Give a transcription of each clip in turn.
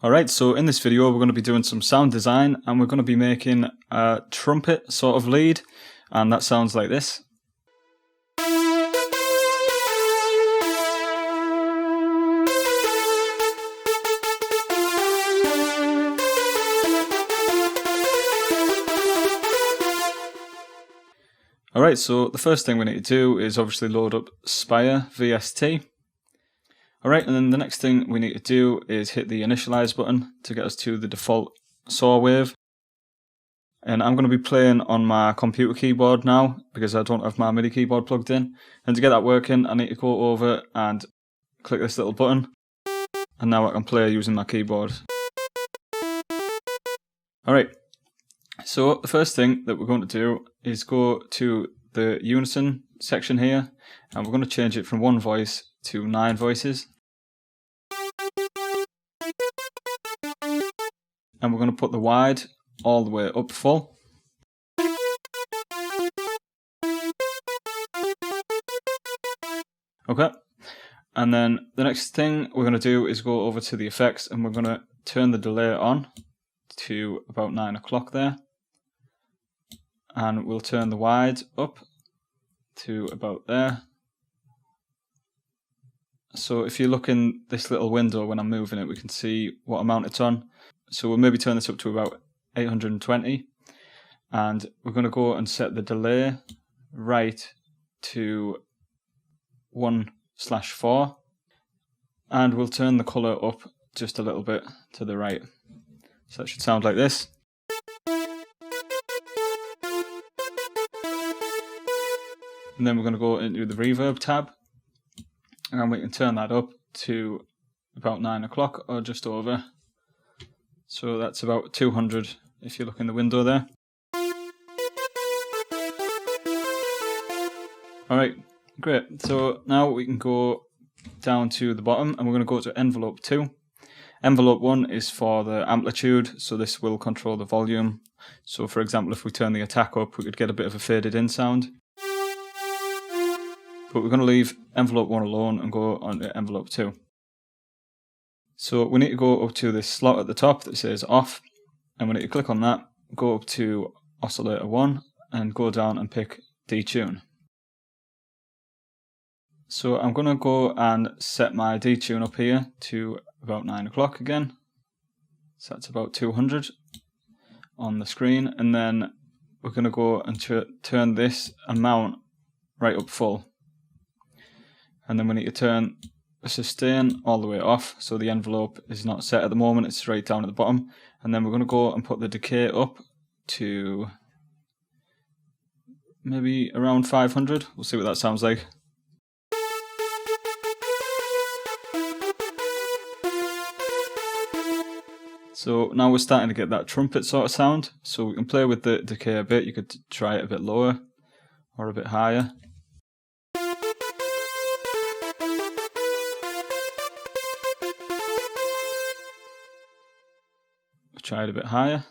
Alright, so in this video we're going to be doing some sound design and we're going to be making a trumpet sort of lead, and that sounds like this. Alright, so the first thing we need to do is obviously load up Spire VST. Alright, and then the next thing we need to do is hit the initialize button to get us to the default saw wave. And I'm going to be playing on my computer keyboard now because I don't have my MIDI keyboard plugged in. And to get that working, I need to go over and click this little button. And now I can play using my keyboard. Alright, so the first thing that we're going to do is go to the unison section here, and we're going to change it from 1 voice to 9 voices. And we're going to put the wide all the way up full. Okay, and then the next thing we're going to do is go over to the effects, and we're going to turn the delay on to about 9 o'clock there. And we'll turn the wide up to about there. So if you look in this little window when I'm moving it, we can see what amount it's on. So we'll maybe turn this up to about 820. And we're going to go and set the delay right to 1/4. And we'll turn the colour up just a little bit to the right. So that should sound like this. And then we're going to go into the reverb tab, and we can turn that up to about 9 o'clock or just over. So that's about 200 if you look in the window there. Alright, great. So now we can go down to the bottom, and we're going to go to envelope 2. Envelope 1 is for the amplitude, so this will control the volume. So for example, if we turn the attack up, we could get a bit of a faded in sound. But we're going to leave envelope 1 alone and go on to envelope 2. So we need to go up to this slot at the top that says off, and we need to click on that, go up to oscillator 1 and go down and pick detune. So I'm going to go and set my detune up here to about 9 o'clock again. So that's about 200 on the screen, and then we're going to go and turn this amount right up full. And then we need to turn the sustain all the way off, so the envelope is not set at the moment, it's right down at the bottom. And then we're going to go and put the decay up to maybe around 500. We'll see what that sounds like. So now we're starting to get that trumpet sort of sound, so we can play with the decay a bit. You could try it a bit lower or a bit higher. Try it a bit higher.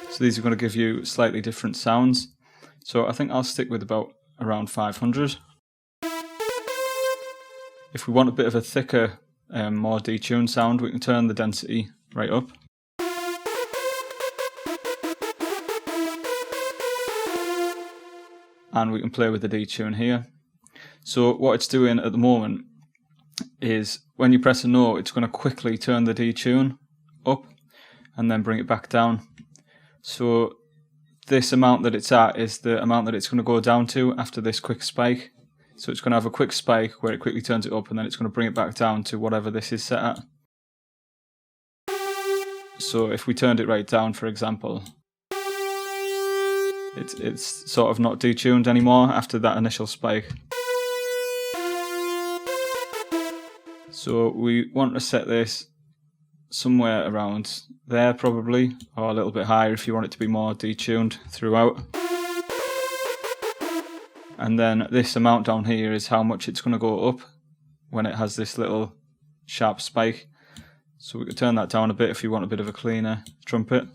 So these are going to give you slightly different sounds. So I think I'll stick with about around 500. If we want a bit of a thicker, more detuned sound, we can turn the density right up. And we can play with the detune here. So what it's doing at the moment is when you press a note, it's going to quickly turn the detune up and then bring it back down. So this amount that it's at is the amount that it's going to go down to after this quick spike. So it's going to have a quick spike where it quickly turns it up, and then it's going to bring it back down to whatever this is set at. So if we turned it right down, for example, it's sort of not detuned anymore after that initial spike. So we want to set this somewhere around there probably, or a little bit higher if you want it to be more detuned throughout. And then this amount down here is how much it's going to go up when it has this little sharp spike. So we could turn that down a bit if you want a bit of a cleaner trumpet.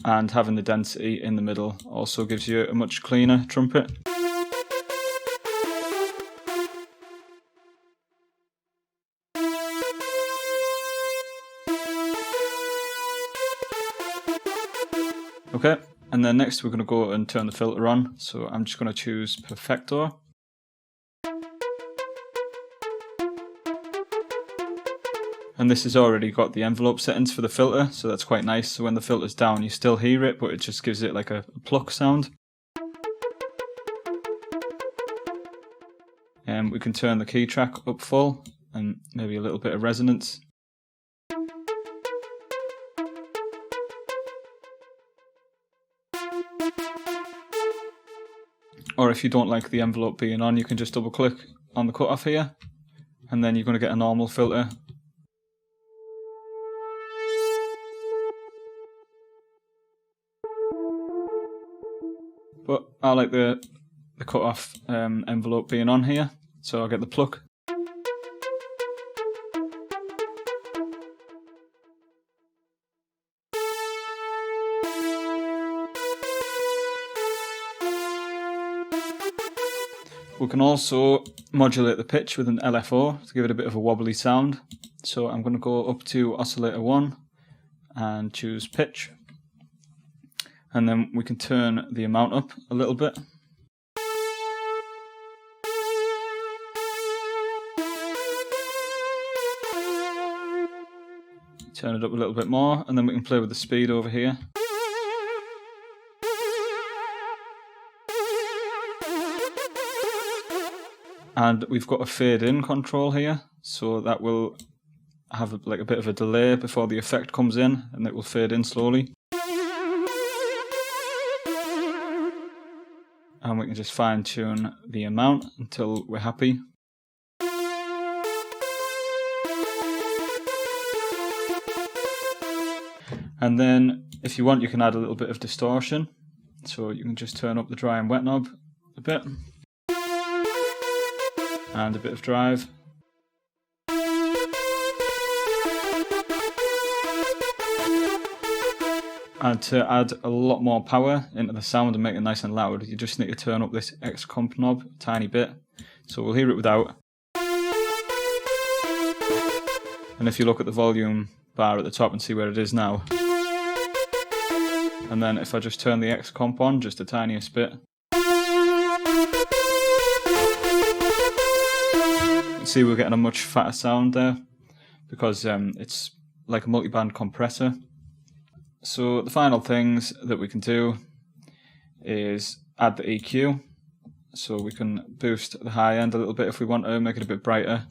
and having the density in the middle also gives you a much cleaner trumpet. Okay, and then next we're going to go and turn the filter on, so I'm just going to choose Perfector. And this has already got the envelope settings for the filter, so that's quite nice. So when the filter's down, you still hear it, but it just gives it like a pluck sound. And we can turn the key track up full, and maybe a little bit of resonance. Or if you don't like the envelope being on, you can just double click on the cutoff here, and then you're going to get a normal filter. But I like the cutoff envelope being on here, so I'll get the pluck. We can also modulate the pitch with an LFO to give it a bit of a wobbly sound. So I'm going to go up to oscillator 1 and choose pitch. And then we can turn the amount up a little bit. Turn it up a little bit more, and then we can play with the speed over here. And we've got a fade in control here, so that will have like a bit of a delay before the effect comes in, and it will fade in slowly. And we can just fine tune the amount until we're happy. And then if you want, you can add a little bit of distortion. So you can just turn up the dry and wet knob a bit. And a bit of drive. And to add a lot more power into the sound and make it nice and loud, you just need to turn up this X comp knob a tiny bit. So we'll hear it without. And if you look at the volume bar at the top and see where it is now. And then if I just turn the X comp on just the tiniest bit. See, we're getting a much fatter sound there because it's like a multi-band compressor. So the final things that we can do is add the EQ. So we can boost the high end a little bit if we want to, make it a bit brighter.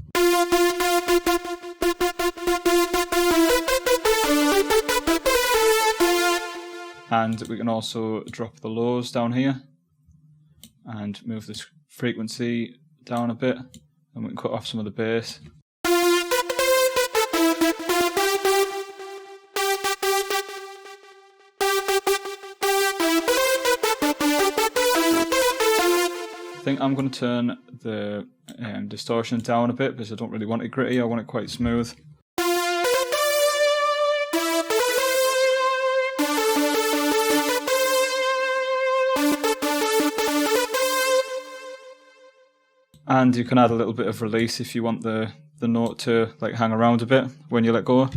And we can also drop the lows down here and move this frequency down a bit. And we can cut off some of the bass. I think I'm going to turn the distortion down a bit because I don't really want it gritty, I want it quite smooth. And you can add a little bit of release if you want the note to like hang around a bit when you let go.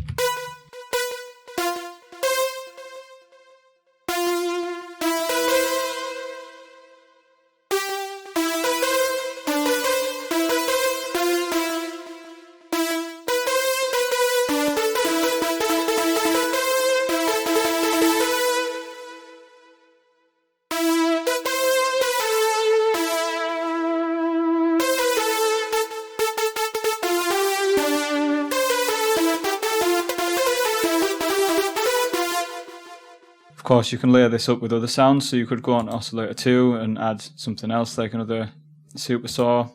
Of course, you can layer this up with other sounds, so you could go on oscillator 2 and add something else like another super saw.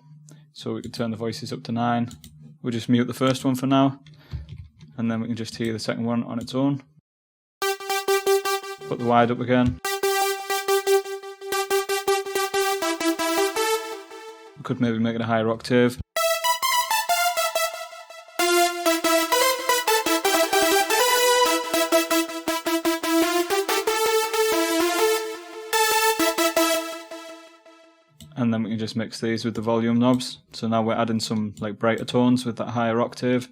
So we could turn the voices up to 9. We'll just mute the first one for now, and then we can just hear the second one on its own. Put the wide up again. We could maybe make it a higher octave. and then we can just mix these with the volume knobs. So now we're adding some like brighter tones with that higher octave.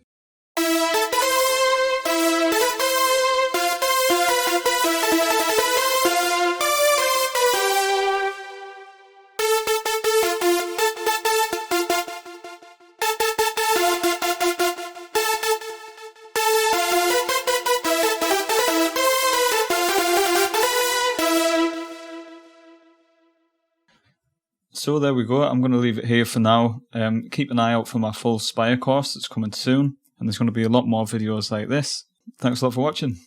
So there we go, I'm going to leave it here for now. Keep an eye out for my full Spire course that's coming soon, and there's going to be a lot more videos like this. Thanks a lot for watching.